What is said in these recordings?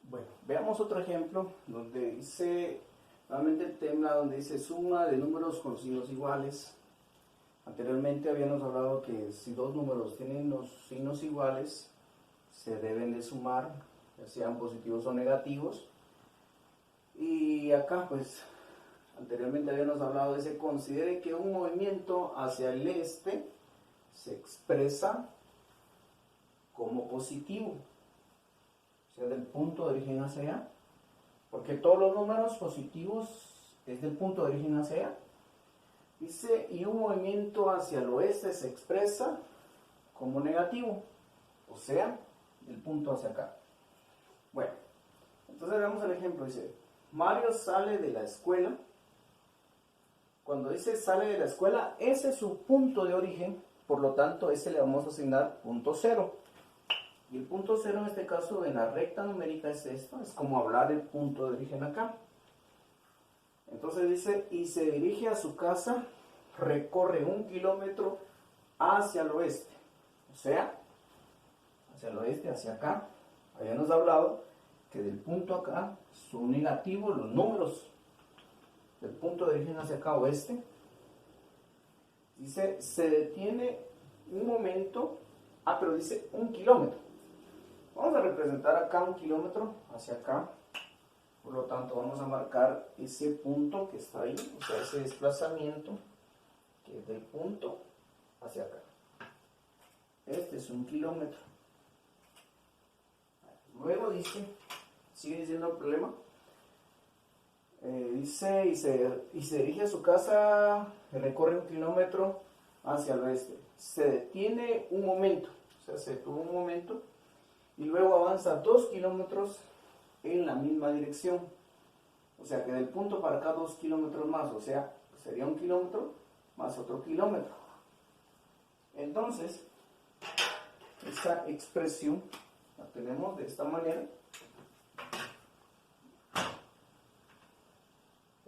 Bueno, veamos otro ejemplo donde dice, nuevamente el tema donde dice suma de números con signos iguales. Anteriormente habíamos hablado que si dos números tienen los signos iguales, se deben de sumar, ya sean positivos o negativos. Y acá pues, anteriormente habíamos hablado de se considere que un movimiento hacia el este se expresa como positivo, o sea, del punto de origen hacia allá, porque todos los números positivos es del punto de origen hacia allá. Dice, y un movimiento hacia el oeste se expresa como negativo, o sea, del punto hacia acá. Bueno, entonces veamos el ejemplo. Dice, Mario sale de la escuela. Cuando dice sale de la escuela, ese es su punto de origen, por lo tanto, ese le vamos a asignar punto cero. Y el punto cero en este caso en la recta numérica es esto, es como hablar el punto de origen acá. Entonces dice, y se dirige a su casa, recorre 1 kilómetro hacia el oeste. O sea, hacia el oeste, hacia acá. Habíamos hablado que del punto acá son negativos los números del punto de origen hacia acá, oeste. Dice, se detiene un momento, pero dice 1 kilómetro. Vamos a representar acá 1 kilómetro hacia acá. Por lo tanto, vamos a marcar ese punto que está ahí, o sea, ese desplazamiento que es del punto hacia acá. Este es 1 kilómetro. Luego dice, sigue diciendo el problema. Dice, y se dirige a su casa, recorre 1 kilómetro hacia el oeste. Se detiene un momento, o sea, se detuvo un momento, y luego avanza 2 kilómetros en la misma dirección. O sea que del punto para acá 2 kilómetros más, o sea, sería 1 kilómetro más otro kilómetro. Entonces, esta expresión la tenemos de esta manera.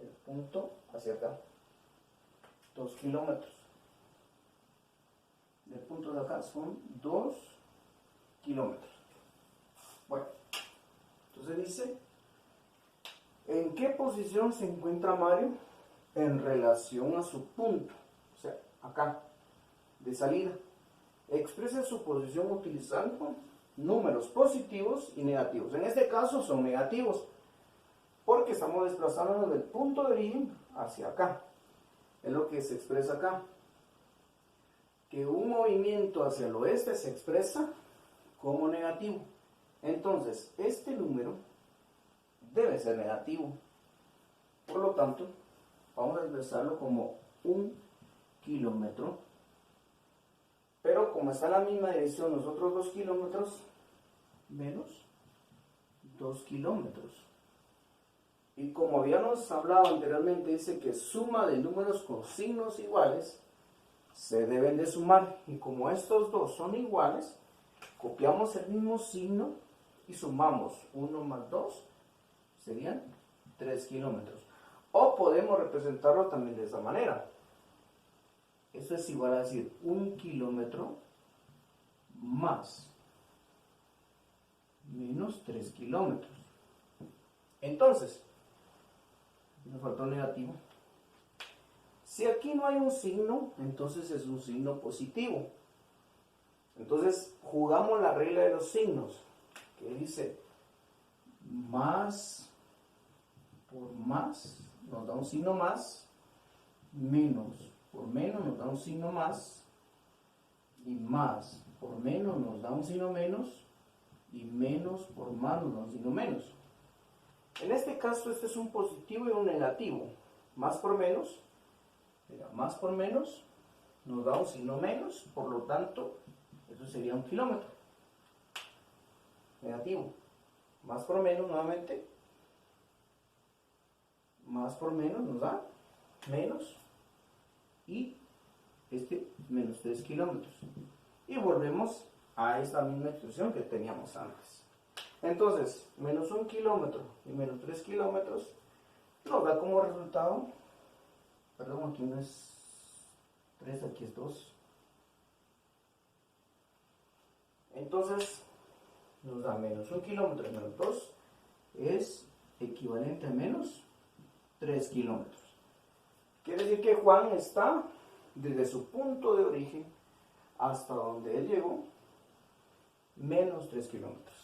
El punto hacia acá, 2 kilómetros. Del punto de acá son 2 kilómetros. Bueno, entonces dice, ¿en qué posición se encuentra Mario en relación a su punto? O sea, acá, de salida. Expresa su posición utilizando números positivos y negativos. En este caso son negativos, porque estamos desplazándonos del punto de origen hacia acá. Es lo que se expresa acá. Que un movimiento hacia el oeste se expresa como negativo. Entonces, este número debe ser negativo. Por lo tanto, vamos a expresarlo como 1 kilómetro. Pero como está en la misma dirección, nosotros 2 kilómetros menos 2 kilómetros. Y como habíamos hablado anteriormente, dice que suma de números con signos iguales se deben de sumar. Y como estos dos son iguales, copiamos el mismo signo y sumamos 1 más 2, serían 3 kilómetros. O podemos representarlo también de esa manera. Esto es igual a decir 1 kilómetro más menos 3 kilómetros. Entonces, nos faltó un negativo. Si aquí no hay un signo, entonces es un signo positivo. Entonces, jugamos la regla de los signos, que dice más por más nos da un signo más, menos por menos nos da un signo más, y más por menos nos da un signo menos, y menos por más nos da un signo menos. En este caso, este es un positivo y un negativo. Más por menos nos da un signo menos, por lo tanto, eso sería 1 kilómetro. Negativo. Más por menos, nuevamente. Más por menos nos da menos. Y este menos 3 kilómetros. Y volvemos a esta misma expresión que teníamos antes. Entonces, menos 1 kilómetro y menos 3 kilómetros nos da como resultado, perdón, aquí no es 3, aquí es 2. Entonces, nos da menos 1 kilómetro y menos 2, es equivalente a menos 3 kilómetros. Quiere decir que Juan está desde su punto de origen hasta donde él llegó, menos 3 kilómetros.